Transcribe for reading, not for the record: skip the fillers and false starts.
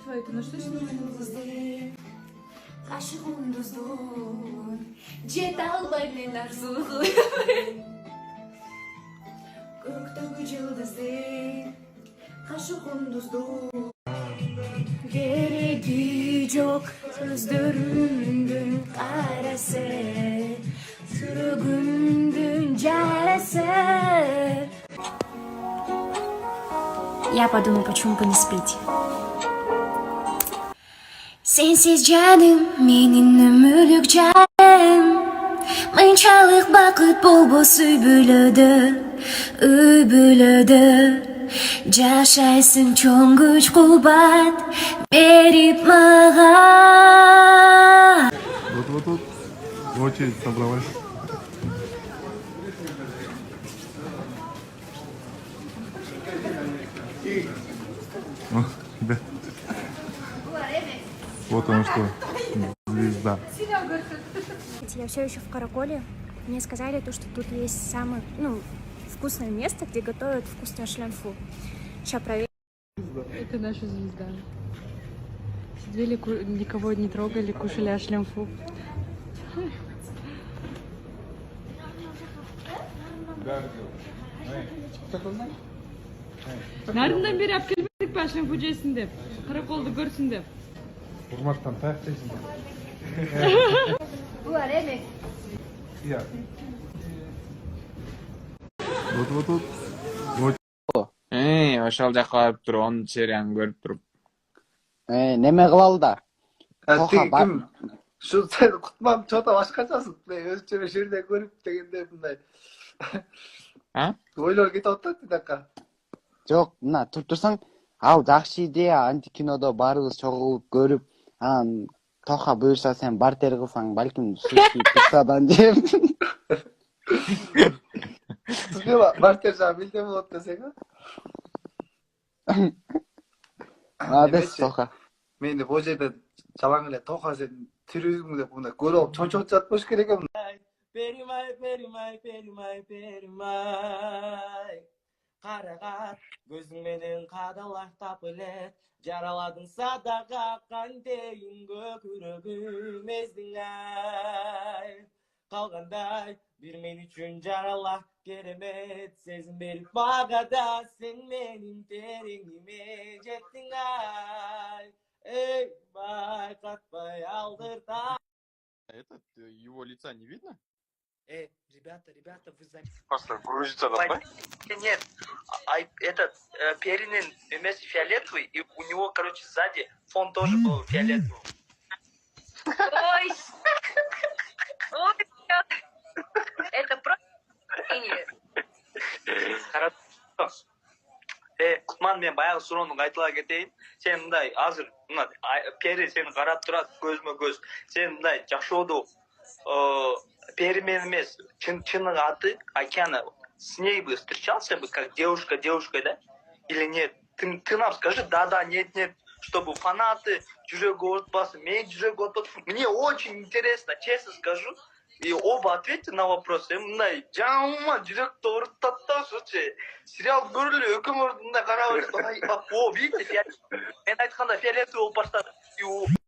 твои, ты на что снимаешь? Жете албай мен арзуға көктөгү жылдызды кашы кундузду кереги жок сөздөрүмдүн карасы сүрөгүмдүн жарасы. Я подумал, почему бы не спеть. Сенсиз жаным, менин өмүрлүк жайым. Мынчалык бакыт болбосо үй бүлөдө. Жашайсың чоң күч кубат берип мага. Вот. В очередь собралась. О, да. Вот он что, звезда. Я все еще в Караколе. Мне сказали, что тут есть самое, вкусное место, где готовят вкусную шлянфу. Сейчас проверим. Это наша звезда. Сидели, никого не трогали, кушали ашлямфу. Nereden beri hep gelmedik be aşlamfu yesin de. Karakolda görsün de. Vurmaktan terstesin. Bu var evet. Ya. Вот. Ошол жака барып туруп, анын серияны көрүп туруп. Неме кылалы да. Ким? Şu sen kutmam çok da başkacasın. Özçe şurada görüp degende bunday. Ha? Ойлор кетип атат bir dakika. Жок, мына туруп турсаң, ал жакшы идея, антикинодо баарыбыз чогулуп көрүп, анан Тоха буюрса сен бартер кылсаң, балким суши пиццадан жеп. Сызгыла бартер жа билде болот десең, а? Молодец, Тоха. Мени бул жерде жалаң эле Тоха сен тирүүсүң деп мындай көрүп чоңчоп жатпаш керек эми. Перимай карагат көзүң менен кадалактап эле жараладың садага кантейин көкүрөгүм эздиң ай калгандай бир мен үчүн жарала керемет сезим берип мага да сен менин тереңиме жеттиң ай эй байкатпай алдырта. Этот, его лица не видно? Ребята, вы заметили? Просто грузится на Нет, этот Перинин вместе фиолетовый, и у него, короче, сзади фон тоже был фиолетовый. Ой. Ой. Это просто. Хорошо. Кутман, мен баягы суроону кайталап кетейин. Сен мындай азыр мына Пери сени карап турат көзмө көз. Сен мындай жашоодо Пери мен эмес, чынның аты Океана. С ней бы встречался бы как девушка, да? Или нет? Ты нам скажи, да, нет, чтобы фанаты жүрөк оорутпасын, мен жүрөк оорутпасын. Мне очень интересно, честно скажу. И оба ответьте на вопрос. Мындай жаман жүрөктү оорутат да ошочу. Сериал көрүлүп өкмөрдү мындай карап, о, видите, мен айтканда фиолетовый болуп баштады.